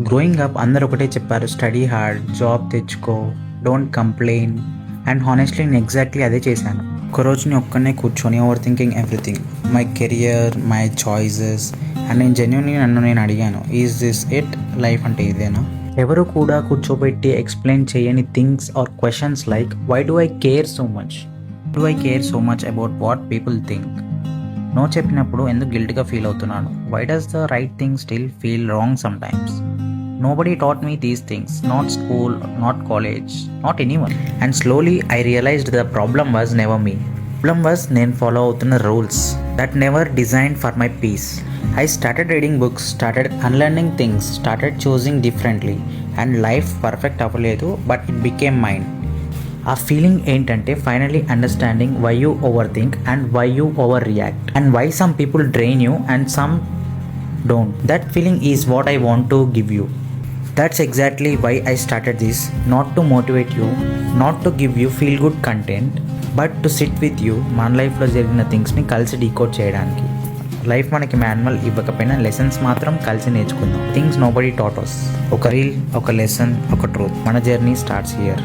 Growing up అందరు ఒకటే చెప్పారు, స్టడీ హార్డ్, జాబ్ తెచ్చుకో, డోంట్ కంప్లైన్. అండ్ హానెస్ట్లీ నేను ఎగ్జాక్ట్లీ అదే చేశాను. ఒకరోజు నేను ఒక్కనే కూర్చొని over thinking everything, my career, my choices. And నేను జెన్యున్లీ నన్ను నేను అడిగాను, ఈజ్ దిస్ ఇట్? లైఫ్ అంటే ఇదేనా? ఎవరు కూడా కూర్చోబెట్టి ఎక్స్ప్లెయిన్ చేయని things or questions like, why do I care so much? Do I care so much about what people think? No చెప్పినప్పుడు ఎందుకు గిల్ట్గా ఫీల్ అవుతున్నాను? Why does the right thing still feel wrong sometimes? Nobody taught me these things, not school, not college, not anyone. And slowly I realized the problem was never me. Problem was నేను follow అవుతున్న rules that never designed for my peace. I started reading books, started unlearning things, started choosing differently, and life perfect అవ్వలేదు, but it became mine. ఆ feeling ఏంటంటే finally understanding why you overthink and why you overreact and why some people drain you and some don't. That feeling is what I want to give you. That's exactly why I started this, not to motivate you, not to give you feel good content, but to sit with you. మన లైఫ్లో జరిగిన థింగ్స్ని కలిసి decode చేయడానికి. Life మనకి manual ఇవ్వకపోయినా lessons మాత్రం కలిసి నేర్చుకుందాం. Things nobody taught us. ఒక రీల్, ఒక లెసన్, ఒక ట్రూత్. మన జర్నీ స్టార్ట్స్ హియర్.